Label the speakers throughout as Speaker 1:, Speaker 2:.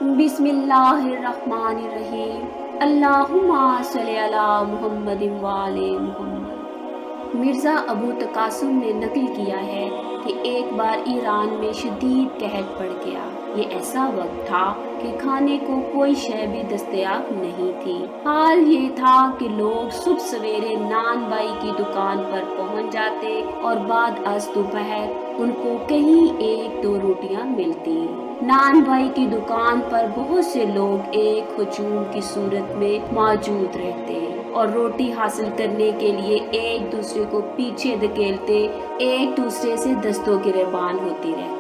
Speaker 1: बिस्मिल्लाहिर्रहमानिर्रहीम। अल्लाहुम्मा सल्लि अला मुहम्मद व आले मुहम्मद। मिर्ज़ा अबू तकासुम ने नकल किया है कि एक बार ईरान में शदीद कहत पड़ गया। ये ऐसा वक्त था कि खाने को कोई शय भी दस्तयाब नहीं थी। हाल ये था कि लोग सुबह सवेरे नान बाई की दुकान पर पहुंच जाते और बाद अज़ दोपहर उनको कहीं एक दो रोटियां मिलती। नान बाई की दुकान पर बहुत से लोग एक हजूम की सूरत में मौजूद रहते और रोटी हासिल करने के लिए एक दूसरे को पीछे धकेलते, एक दूसरे से दस्तों गिरेबान होती रहती।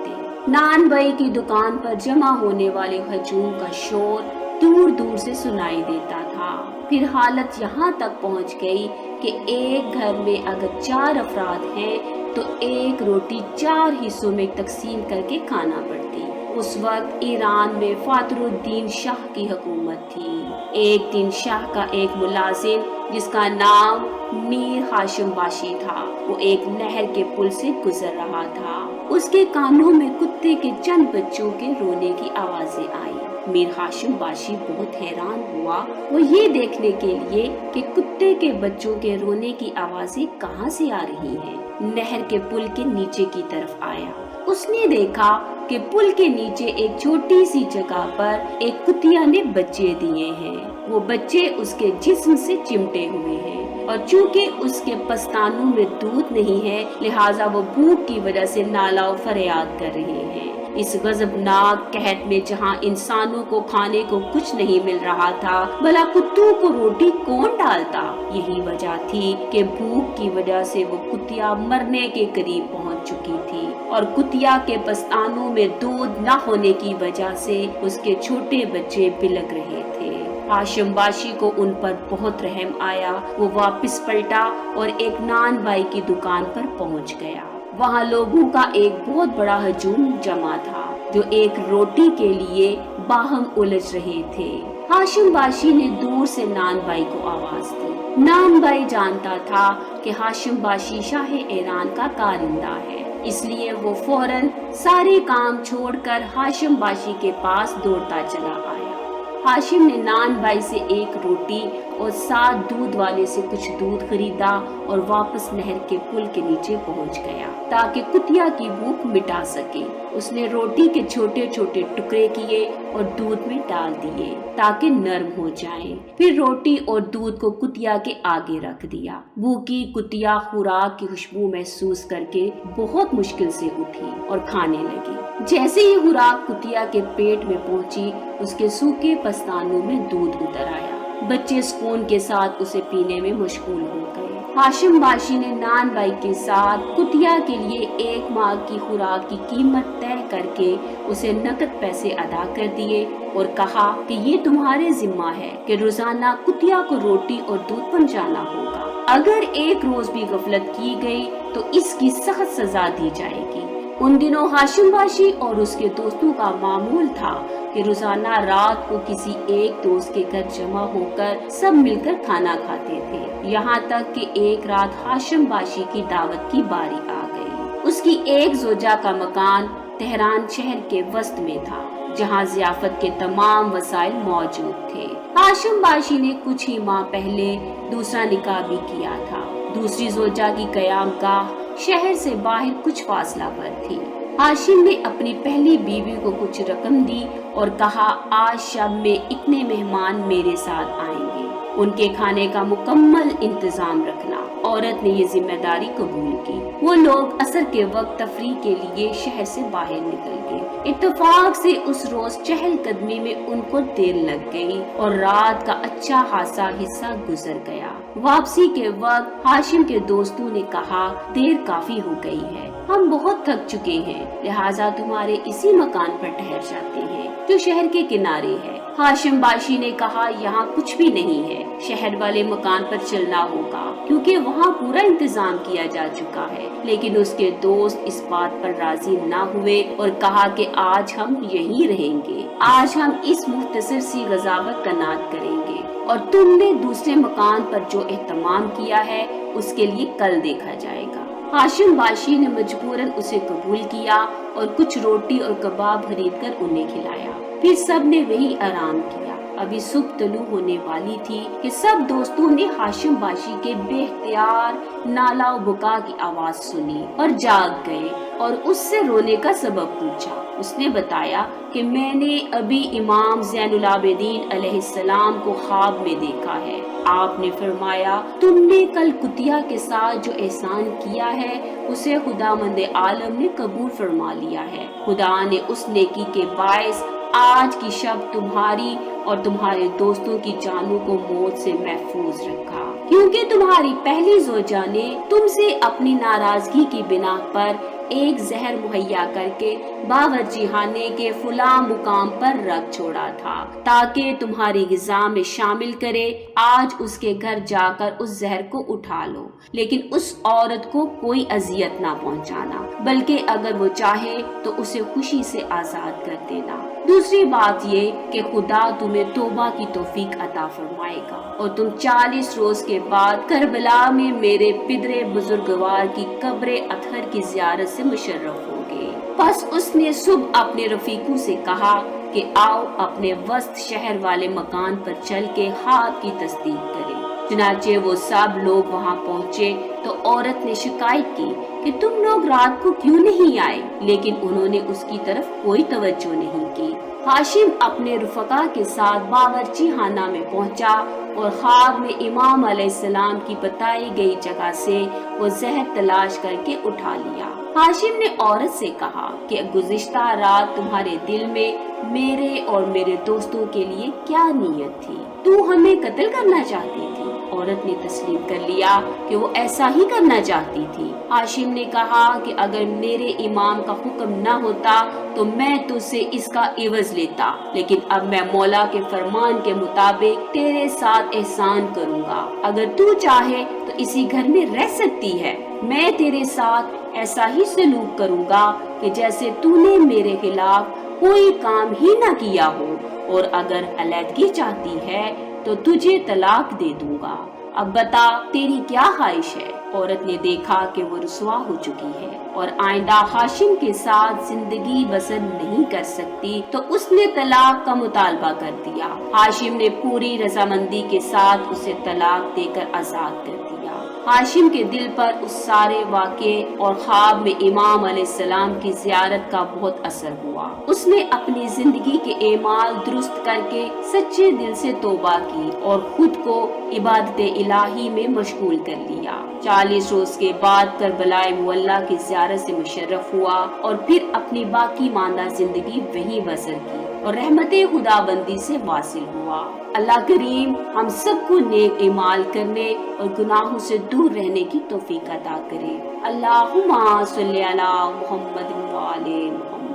Speaker 1: नान बाई की दुकान पर जमा होने वाले हजूम का शोर दूर दूर से सुनाई देता था। फिर हालत यहाँ तक पहुँच गई कि एक घर में अगर 4 अफराद हैं तो एक रोटी 4 हिस्सों में तकसीम करके खाना पड़ती। उस वक्त ईरान में फातरुद्दीन शाह की हुकूमत थी। एक दिन शाह का एक मुलाजिम जिसका नाम मीर हाशिम बाशी था, वो एक नहर के पुल से गुजर रहा था। उसके कानों में कुत्ते के चंद बच्चों के रोने की आवाजें आई। मीर हाशिम बाशी बहुत हैरान हुआ। वो ये देखने के लिए कि कुत्ते के बच्चों के रोने की आवाजें कहाँ से आ रही हैं, नहर के पुल के नीचे की तरफ आया। उसने देखा कि पुल के नीचे एक छोटी सी जगह पर एक कुतिया ने बच्चे दिए हैं। वो बच्चे उसके जिस्म से चिमटे हुए हैं और चूंकि उसके पस्तानों में दूध नहीं है, लिहाजा वो भूख की वजह से नाला और फरियाद कर रहे हैं। इस गजबनाक कहत में जहाँ इंसानों को खाने को कुछ नहीं मिल रहा था, भला कुत्तों को रोटी कौन डालता। यही वजह थी कि भूख की वजह से वो कुतिया मरने के करीब पहुंच चुकी थी और कुतिया के पस्तानों में दूध न होने की वजह से उसके छोटे बच्चे बिलक रहे थे। हाशिम बाशी को उन पर बहुत रहम आया। वो वापस पलटा और एक नान बाई की दुकान पर पहुंच गया। वहाँ लोगों का एक बहुत बड़ा हजूम जमा था जो एक रोटी के लिए बाहम उलझ रहे थे। हाशिम बाशी ने दूर से नान बाई को आवाज दी। नान बाई जानता था कि हाशिम बाशी शाह ईरान का कारिंदा है, इसलिए वो फौरन सारे काम छोड़कर हाशिम बाशी के पास दौड़ता चला आया। हाशिम ने नान बाई से एक रोटी और 7 दूध वाले से कुछ दूध खरीदा और वापस नहर के पुल के नीचे पहुंच गया ताकि कुतिया की भूख मिटा सके। उसने रोटी के छोटे छोटे टुकड़े किए और दूध में डाल दिए ताकि नरम हो जाएं। फिर रोटी और दूध को कुतिया के आगे रख दिया। भूखी कुतिया खुराक की खुशबू महसूस करके बहुत मुश्किल से उठी और खाने लगी। जैसे ही खुराक कुतिया के पेट में पहुंची, उसके सूखे पस्तानों में दूध उतर आया। बच्चे सुकून के साथ उसे पीने में मशगूल हो गए। हाशिम बाशी ने नान बाई के साथ कुतिया के लिए 1 माह की खुराक की कीमत तय करके उसे नकद पैसे अदा कर दिए और कहा कि ये तुम्हारे जिम्मा है कि रोजाना कुतिया को रोटी और दूध पहुंचाना होगा। अगर एक रोज भी गफलत की गई तो इसकी सख्त सजा दी जाएगी। उन दिनों हाशिम बाशी और उसके दोस्तों का मामूल था कि रोजाना रात को किसी एक दोस्त के घर जमा होकर सब मिलकर खाना खाते थे। यहाँ तक कि एक रात हाशिम बाशी की दावत की बारी आ गई। उसकी एक जोजा का मकान तेहरान शहर के वस्त में था, जहाँ जियाफत के तमाम वसाइल मौजूद थे। हाशिम बाशी ने कुछ ही माह पहले दूसरा निकाह भी किया था। दूसरी जोजा की कयामगाह शहर से बाहर कुछ फासला पर थी। हाशिम ने अपनी पहली बीवी को कुछ रकम दी और कहा, आज शब में इतने मेहमान मेरे साथ आएंगे, उनके खाने का मुकम्मल इंतजाम रखना। औरत ने ये जिम्मेदारी कबूल की। वो लोग असर के वक्त तफरीह के लिए शहर से बाहर निकल गए। इत्तेफाक से उस रोज चहलकदमी में उनको देर लग गई और रात का अच्छा खासा हिस्सा गुजर गया। वापसी के वक्त हाशिम के दोस्तों ने कहा, देर काफी हो गई है, हम बहुत थक चुके हैं, लिहाजा तुम्हारे इसी मकान पर ठहर जाते हैं जो शहर के किनारे है। हाशिम बाशी ने कहा, यहाँ कुछ भी नहीं है, शहर वाले मकान पर चलना होगा क्योंकि वहाँ पूरा इंतजाम किया जा चुका है। लेकिन उसके दोस्त इस बात पर राजी ना हुए और कहा कि आज हम यहीं रहेंगे, आज हम इस मुख्तसर सी गजावत का नाद करेंगे और तुमने दूसरे मकान पर जो एहतमाम किया है उसके लिए कल देखा जाएगा। हाशिम बाशी ने मजबूरन उसे कबूल किया اور کچھ روٹی اور کباب خرید کر انہیں کھلایا۔ پھر سب نے وہی آرام کیا۔ ابھی صبح طلوع ہونے والی تھی کہ سب دوستوں نے ہاشم باشی کے بے اختیار نالہ و بکا کی آواز سنی اور جاگ گئے اور اس سے رونے کا سبب پوچھا۔ اس نے بتایا کہ میں نے ابھی امام زین العابدین علیہ السلام کو خواب میں دیکھا ہے۔ آپ نے فرمایا، تم نے کل کتیا کے ساتھ جو احسان کیا ہے اسے خداوند عالم نے قبول فرما لیا ہے۔ خدا نے اس نیکی کے باعث آج کی شب تمہاری اور تمہارے دوستوں کی جانوں کو موت سے محفوظ رکھا، کیونکہ تمہاری پہلی زوجہ نے تم سے اپنی ناراضگی کی بنا پر ایک زہر مہیا کر کے باورچی خانے کے فلاں مقام پر رکھ چھوڑا تھا تاکہ تمہاری غذا میں شامل کرے۔ آج اس کے گھر جا کر اس زہر کو اٹھا لو، لیکن اس عورت کو کوئی اذیت نہ پہنچانا، بلکہ اگر وہ چاہے تو اسے خوشی سے آزاد کر دینا۔ دوسری بات یہ کہ خدا تمہیں توبہ کی توفیق عطا فرمائے گا اور تم 40 روز کے بعد کربلا میں میرے پدر بزرگوار کی قبر اطہر کی زیارت سے مشرف ہوگے۔ پس اس نے صبح اپنے رفیقوں سے کہا کہ آؤ اپنے وسط شہر والے مکان پر چل کے خواب کی تصدیق کریں۔ چنانچہ وہ سب لوگ وہاں پہنچے تو عورت نے شکایت کی کہ تم لوگ رات کو کیوں نہیں آئے، لیکن انہوں نے اس کی طرف کوئی توجہ نہیں کی۔ ہاشم اپنے رفقا کے ساتھ باورچی خانہ میں پہنچا اور خواب میں امام علیہ السلام کی بتائی گئی جگہ سے وہ زہر تلاش کر کے اٹھا لیا۔ ہاشم نے عورت سے کہا کہ گزشتہ رات تمہارے دل میں میرے اور میرے دوستوں کے لیے کیا نیت تھی؟ تو ہمیں قتل کرنا چاہتی تھی؟ عورت نے تسلیم کر لیا کہ وہ ایسا ہی کرنا چاہتی تھی۔ ہاشم نے کہا کہ اگر میرے امام کا حکم نہ ہوتا تو میں تجھ سے اس کا عوض لیتا، لیکن اب میں مولا کے فرمان کے مطابق تیرے ساتھ احسان کروں گا۔ اگر تو چاہے تو اسی گھر میں رہ سکتی ہے۔ میں تیرے ساتھ ایسا ہی سلوک کروں گا کہ جیسے تو نے میرے خلاف کوئی کام ہی نہ کیا ہو، اور اگر علیحدگی چاہتی ہے تو تجھے طلاق دے دوں گا۔ اب بتا تیری کیا خواہش ہے؟ عورت نے دیکھا کہ وہ رسوا ہو چکی ہے اور آئندہ ہاشم کے ساتھ زندگی بسر نہیں کر سکتی، تو اس نے طلاق کا مطالبہ کر دیا۔ ہاشم نے پوری رضامندی کے ساتھ اسے طلاق دے کر آزاد کر دیا۔ ہاشم کے دل پر اس سارے واقعے اور خواب میں امام علیہ السلام کی زیارت کا بہت اثر ہوا۔ اس نے اپنی زندگی کے اعمال درست کر کے سچے دل سے توبہ کی اور خود کو عبادت الہی میں مشغول کر لیا۔ 40 روز کے بعد کربلا معلیٰ کی زیارت سے مشرف ہوا اور پھر اپنی باقی ماندہ زندگی وہیں بسر کی اور رحمت خداوندی سے واصل ہوا۔ اللہ کریم ہم سب کو نیک اعمال کرنے اور گناہوں سے دور رہنے کی توفیق عطا کرے۔ اللہم صلی علی محمد و آل محمد۔